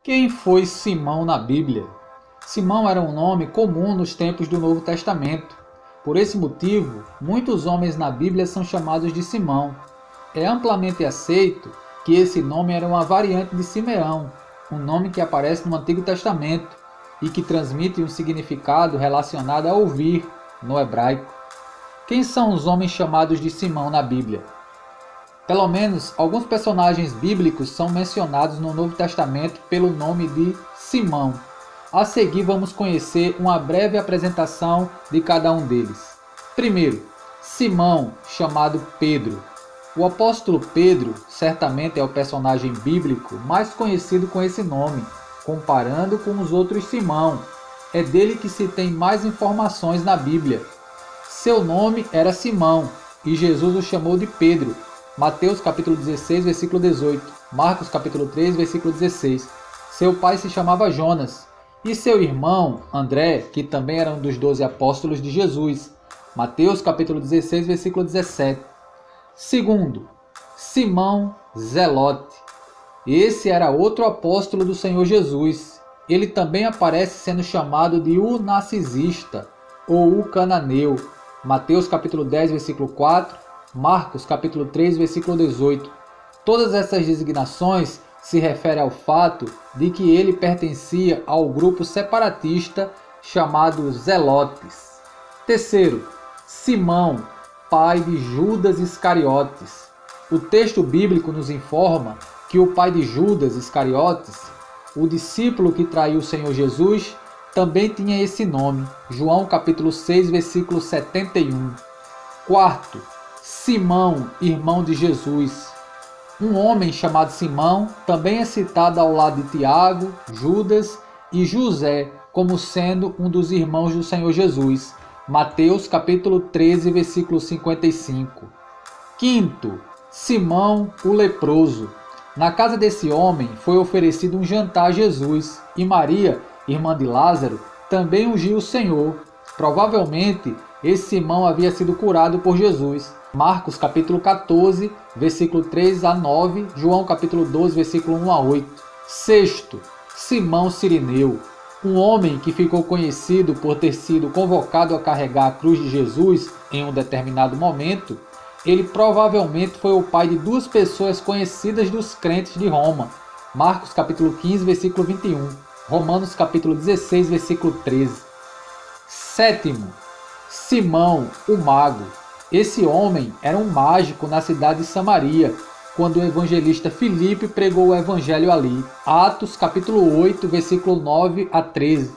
Quem foi Simão na Bíblia? Simão era um nome comum nos tempos do Novo Testamento. Por esse motivo, muitos homens na Bíblia são chamados de Simão. É amplamente aceito que esse nome era uma variante de Simeão, um nome que aparece no Antigo Testamento e que transmite um significado relacionado a ouvir, no hebraico. Quem são os homens chamados de Simão na Bíblia? Pelo menos alguns personagens bíblicos são mencionados no Novo Testamento pelo nome de Simão. A seguir vamos conhecer uma breve apresentação de cada um deles. Primeiro, Simão, chamado Pedro. O apóstolo Pedro certamente é o personagem bíblico mais conhecido com esse nome, comparando com os outros Simão. É dele que se tem mais informações na Bíblia. Seu nome era Simão e Jesus o chamou de Pedro. Mateus capítulo 16, versículo 18. Marcos capítulo 3, versículo 16. Seu pai se chamava Jonas. E seu irmão, André, que também era um dos 12 apóstolos de Jesus. Mateus capítulo 16, versículo 17. Segundo, Simão Zelote. Esse era outro apóstolo do Senhor Jesus. Ele também aparece sendo chamado de o narcisista ou o cananeu. Mateus capítulo 10, versículo 4. Marcos capítulo 3, versículo 18. Todas essas designações se referem ao fato de que ele pertencia ao grupo separatista chamado Zelotes. Terceiro, Simão, pai de Judas Iscariotes. O texto bíblico nos informa que o pai de Judas Iscariotes, o discípulo que traiu o Senhor Jesus, também tinha esse nome. João capítulo 6, versículo 71. Quarto, Simão, irmão de Jesus. Um homem chamado Simão também é citado ao lado de Tiago, Judas e José como sendo um dos irmãos do Senhor Jesus. Mateus capítulo 13, versículo 55. Quinto, Simão, o leproso. Na casa desse homem foi oferecido um jantar a Jesus e Maria, irmã de Lázaro, também ungiu o Senhor. Provavelmente, esse Simão havia sido curado por Jesus. Marcos capítulo 14, versículo 3 a 9, João capítulo 12, versículo 1 a 8. Sexto, Simão Cirineu, um homem que ficou conhecido por ter sido convocado a carregar a cruz de Jesus em um determinado momento. Ele provavelmente foi o pai de duas pessoas conhecidas dos crentes de Roma. Marcos capítulo 15, versículo 21, Romanos capítulo 16, versículo 13. Sétimo, Simão, o mago. Esse homem era um mágico na cidade de Samaria, quando o evangelista Filipe pregou o evangelho ali. Atos capítulo 8, versículo 9 a 13.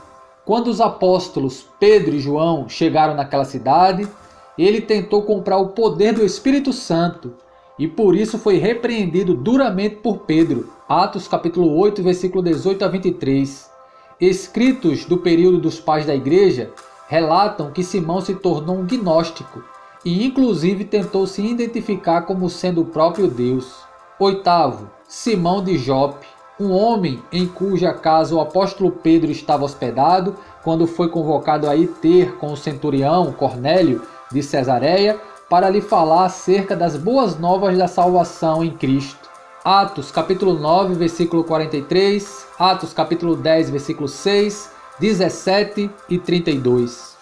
Quando os apóstolos Pedro e João chegaram naquela cidade, ele tentou comprar o poder do Espírito Santo e por isso foi repreendido duramente por Pedro. Atos capítulo 8, versículo 18 a 23. Escritos do período dos pais da igreja relatam que Simão se tornou um gnóstico e inclusive tentou se identificar como sendo o próprio Deus. Oitavo, Simão de Jope, um homem em cuja casa o apóstolo Pedro estava hospedado quando foi convocado a ir ter com o centurião Cornélio de Cesareia para lhe falar acerca das boas novas da salvação em Cristo. Atos capítulo 9, versículo 43, Atos capítulo 10, versículo 6, 17 e 32.